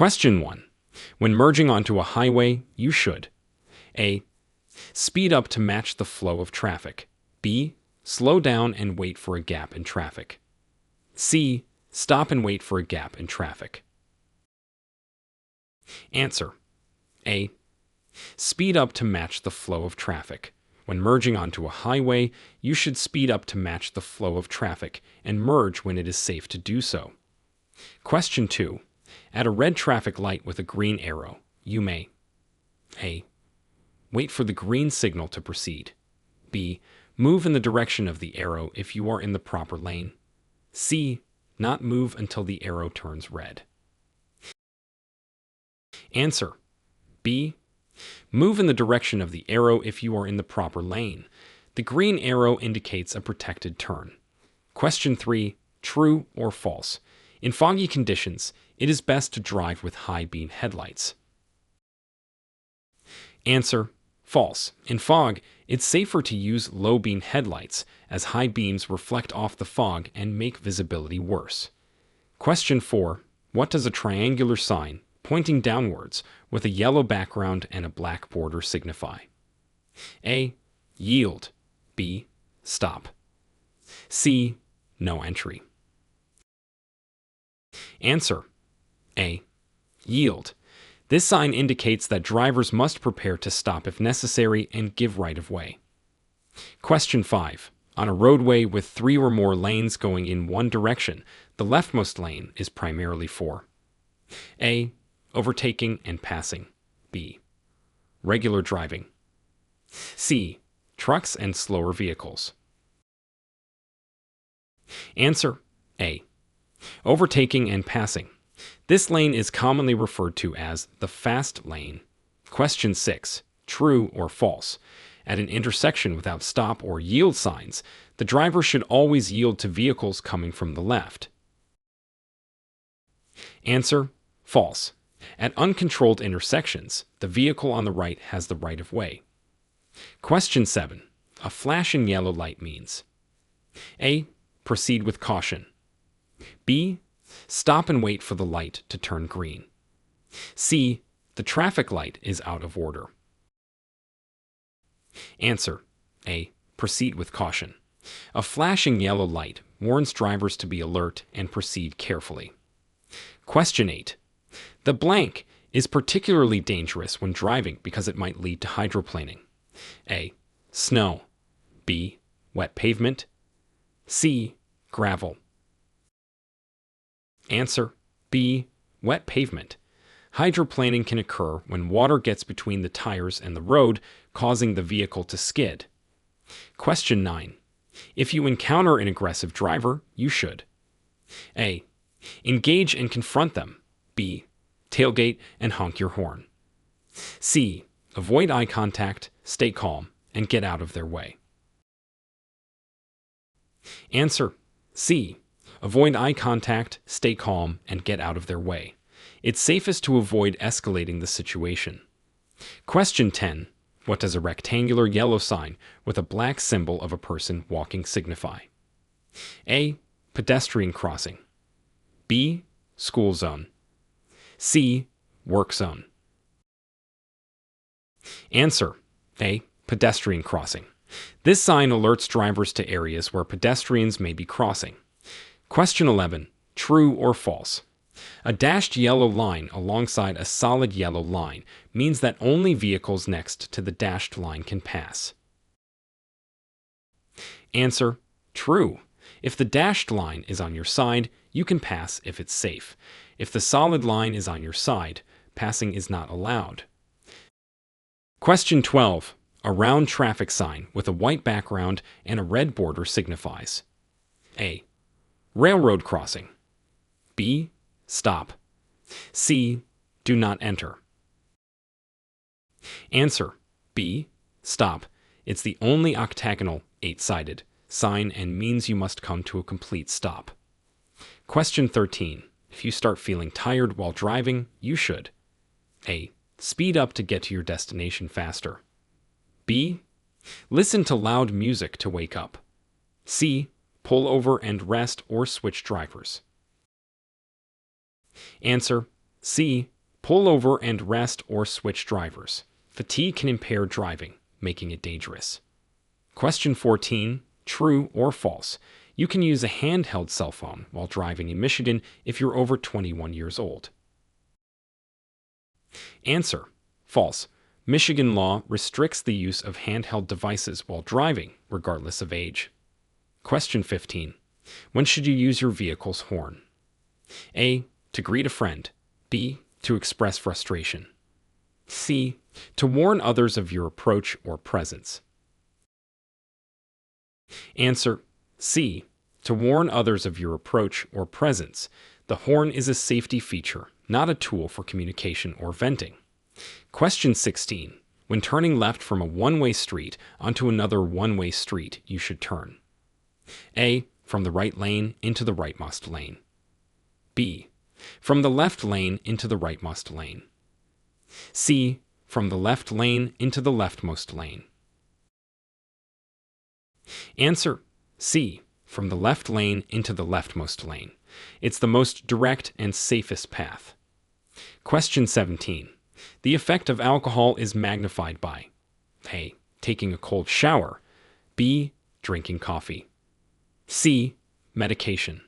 Question 1. When merging onto a highway, you should A. Speed up to match the flow of traffic. B. Slow down and wait for a gap in traffic. C. Stop and wait for a gap in traffic. Answer. A. Speed up to match the flow of traffic. When merging onto a highway, you should speed up to match the flow of traffic and merge when it is safe to do so. Question 2. At a red traffic light with a green arrow, you may A. Wait for the green signal to proceed. B. Move in the direction of the arrow if you are in the proper lane. C. Not move until the arrow turns red. Answer. B. Move in the direction of the arrow if you are in the proper lane. The green arrow indicates a protected turn. Question 3. True or false? In foggy conditions, it is best to drive with high beam headlights. Answer. False. In fog, it's safer to use low beam headlights, as high beams reflect off the fog and make visibility worse. Question 4. What does a triangular sign, pointing downwards, with a yellow background and a black border signify? A. Yield. B. Stop. C. No entry. Answer. A. Yield. This sign indicates that drivers must prepare to stop if necessary and give right of way. Question 5. On a roadway with 3 or more lanes going in one direction, the leftmost lane is primarily for A. Overtaking and passing. B. Regular driving. C. Trucks and slower vehicles. Answer. A. Overtaking and passing. This lane is commonly referred to as the fast lane. Question 6. True or false? At an intersection without stop or yield signs, the driver should always yield to vehicles coming from the left. Answer. False. At uncontrolled intersections, the vehicle on the right has the right of way. Question 7. A flashing yellow light means A. Proceed with caution. B. Stop and wait for the light to turn green. C. The traffic light is out of order. Answer. A. Proceed with caution. A flashing yellow light warns drivers to be alert and proceed carefully. Question 8. The blank is particularly dangerous when driving because it might lead to hydroplaning. A. Snow. B. Wet pavement. C. Gravel. Answer. B. Wet pavement. Hydroplaning can occur when water gets between the tires and the road, causing the vehicle to skid. Question 9. If you encounter an aggressive driver, you should A. Engage and confront them. B. Tailgate and honk your horn. C. Avoid eye contact, stay calm, and get out of their way. Answer. C. Avoid eye contact, stay calm, and get out of their way. It's safest to avoid escalating the situation. Question 10. What does a rectangular yellow sign with a black symbol of a person walking signify? A. Pedestrian crossing. B. School zone. C. Work zone. Answer. A. Pedestrian crossing. This sign alerts drivers to areas where pedestrians may be crossing. Question 11. True or false? A dashed yellow line alongside a solid yellow line means that only vehicles next to the dashed line can pass. Answer. True. If the dashed line is on your side, you can pass if it's safe. If the solid line is on your side, passing is not allowed. Question 12. A round traffic sign with a white background and a red border signifies A. Railroad crossing. B. Stop. C. Do not enter. Answer. B. Stop. It's the only octagonal, 8-sided sign and means you must come to a complete stop. Question 13. If you start feeling tired while driving, you should A. Speed up to get to your destination faster. B. Listen to loud music to wake up. C. Pull over and rest or switch drivers. Answer. C. Pull over and rest or switch drivers. Fatigue can impair driving, making it dangerous. Question 14. True or false? You can use a handheld cell phone while driving in Michigan if you're over 21 years old. Answer. False. Michigan law restricts the use of handheld devices while driving, regardless of age. Question 15. When should you use your vehicle's horn? A. To greet a friend. B. To express frustration. C. To warn others of your approach or presence. Answer. C. To warn others of your approach or presence. The horn is a safety feature, not a tool for communication or venting. Question 16. When turning left from a one-way street onto another one-way street, you should turn. A. From the right lane into the rightmost lane. B. From the left lane into the rightmost lane. C. From the left lane into the leftmost lane. Answer. C. From the left lane into the leftmost lane. It's the most direct and safest path. Question 17. The effect of alcohol is magnified by A. Taking a cold shower. B. Drinking coffee. C. Medication.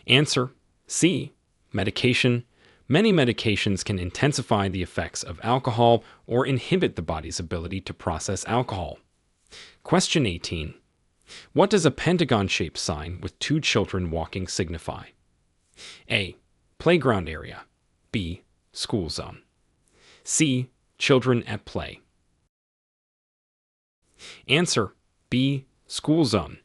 Answer. C. Medication. Many medications can intensify the effects of alcohol or inhibit the body's ability to process alcohol. Question 18. What does a pentagon-shaped sign with two children walking signify? A. Playground area. B. School zone. C. Children at play. Answer. B. School zone.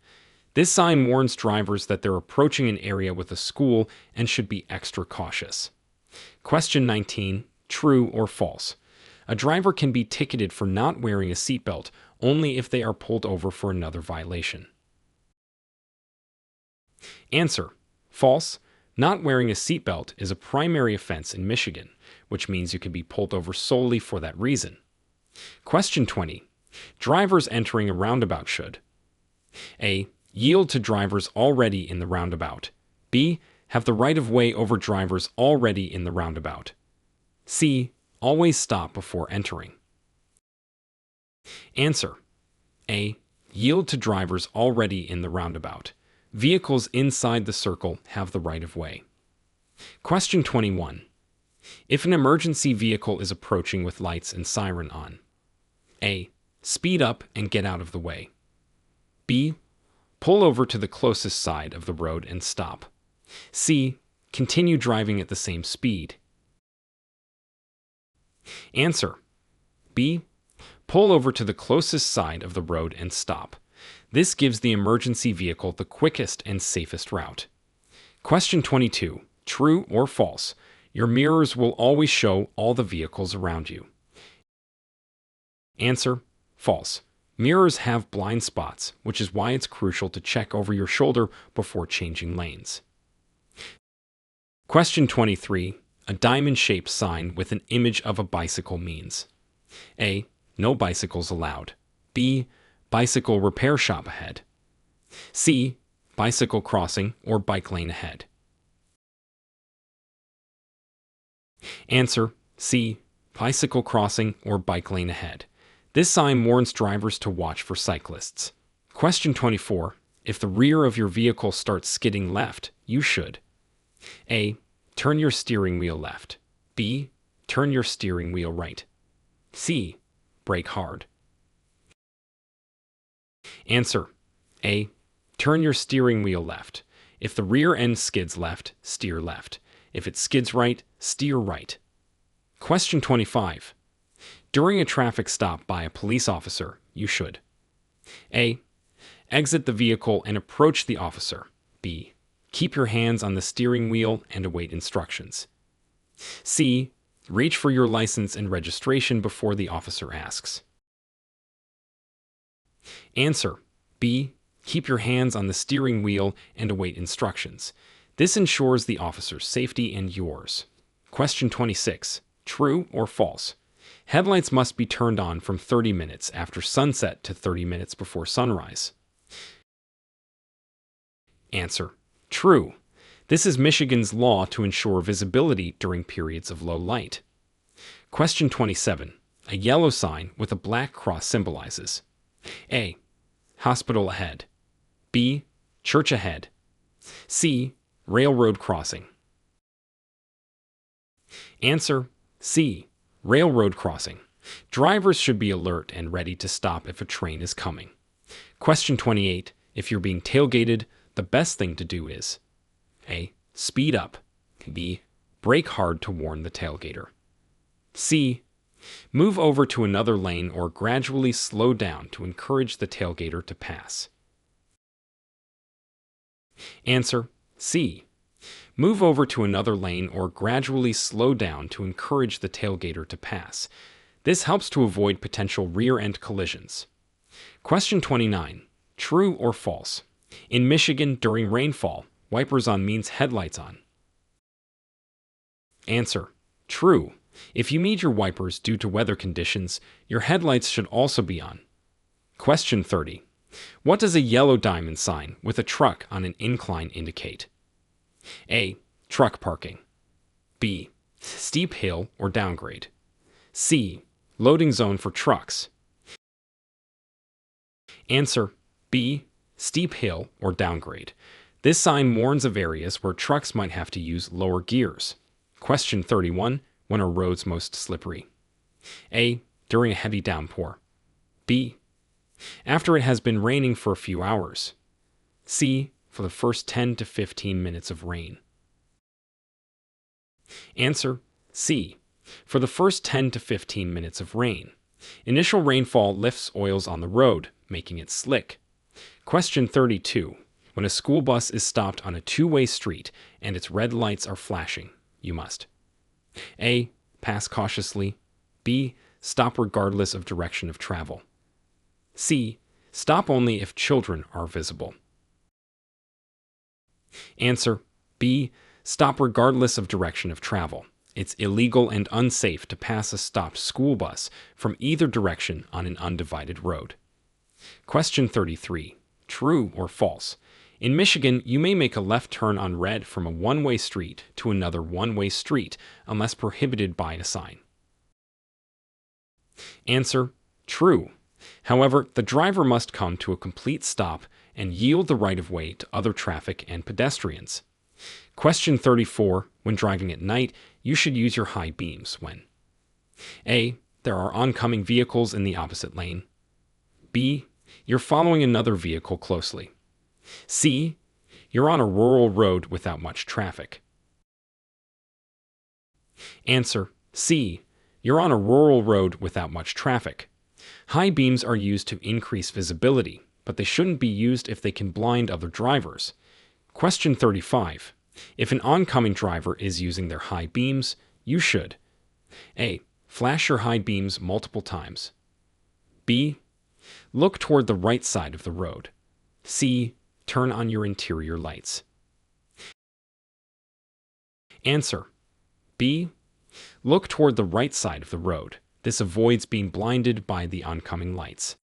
This sign warns drivers that they're approaching an area with a school and should be extra cautious. Question 19. True or false? A driver can be ticketed for not wearing a seatbelt only if they are pulled over for another violation. Answer. False. Not wearing a seatbelt is a primary offense in Michigan, which means you can be pulled over solely for that reason. Question 20. Drivers entering a roundabout should A. Yield to drivers already in the roundabout. B. Have the right of way over drivers already in the roundabout. C. Always stop before entering. Answer. A. Yield to drivers already in the roundabout. Vehicles inside the circle have the right of way. Question 21. If an emergency vehicle is approaching with lights and siren on. A. Speed up and get out of the way. B. Pull over to the closest side of the road and stop. C. Continue driving at the same speed. Answer. B. Pull over to the closest side of the road and stop. This gives the emergency vehicle the quickest and safest route. Question 22. True or false? Your mirrors will always show all the vehicles around you. Answer. False. Mirrors have blind spots, which is why it's crucial to check over your shoulder before changing lanes. Question 23. A diamond-shaped sign with an image of a bicycle means A. No bicycles allowed. B. Bicycle repair shop ahead. C. Bicycle crossing or bike lane ahead. Answer. C. Bicycle crossing or bike lane ahead. This sign warns drivers to watch for cyclists. Question 24. If the rear of your vehicle starts skidding left, you should A. Turn your steering wheel left. B. Turn your steering wheel right. C. Brake hard. Answer. A. Turn your steering wheel left. If the rear end skids left, steer left. If it skids right, steer right. Question 25. During a traffic stop by a police officer, you should A. Exit the vehicle and approach the officer. B. Keep your hands on the steering wheel and await instructions. C. Reach for your license and registration before the officer asks. Answer. B. Keep your hands on the steering wheel and await instructions. This ensures the officer's safety and yours. Question 26. True or false? Headlights must be turned on from 30 minutes after sunset to 30 minutes before sunrise. Answer. True. This is Michigan's law to ensure visibility during periods of low light. Question 27. A yellow sign with a black cross symbolizes A. Hospital ahead. B. Church ahead. C. Railroad crossing. Answer C. Railroad crossing. Drivers should be alert and ready to stop if a train is coming. Question 28. If you're being tailgated, the best thing to do is A. Speed up. B. Brake hard to warn the tailgater. C. Move over to another lane or gradually slow down to encourage the tailgater to pass. Answer C. Move over to another lane or gradually slow down to encourage the tailgater to pass. This helps to avoid potential rear-end collisions. Question 29. True or false? In Michigan, during rainfall, wipers on means headlights on. Answer. True. If you need your wipers due to weather conditions, your headlights should also be on. Question 30. What does a yellow diamond sign with a truck on an incline indicate? A. Truck parking. B. Steep hill or downgrade. C. Loading zone for trucks. Answer B. Steep hill or downgrade. This sign warns of areas where trucks might have to use lower gears. Question 31. When are roads most slippery? A. During a heavy downpour. B. After it has been raining for a few hours. C. For the first 10 to 15 minutes of rain. Answer C. For the first 10 to 15 minutes of rain. Initial rainfall lifts oils on the road, making it slick. Question 32. When a school bus is stopped on a two-way street and its red lights are flashing, you must A. Pass cautiously. B. Stop regardless of direction of travel. C. Stop only if children are visible. Answer B. Stop regardless of direction of travel. It's illegal and unsafe to pass a stopped school bus from either direction on an undivided road. Question 33. True or false? In Michigan, you may make a left turn on red from a one-way street to another one-way street unless prohibited by a sign. Answer: true. However, the driver must come to a complete stop and yield the right-of-way to other traffic and pedestrians. Question 34. When driving at night, you should use your high beams when A. There are oncoming vehicles in the opposite lane. B. You're following another vehicle closely. C. You're on a rural road without much traffic. Answer: C. You're on a rural road without much traffic. High beams are used to increase visibility, but they shouldn't be used if they can blind other drivers. Question 35. If an oncoming driver is using their high beams, you should A. Flash your high beams multiple times. B. Look toward the right side of the road. C. Turn on your interior lights. Answer: B. Look toward the right side of the road. This avoids being blinded by the oncoming lights.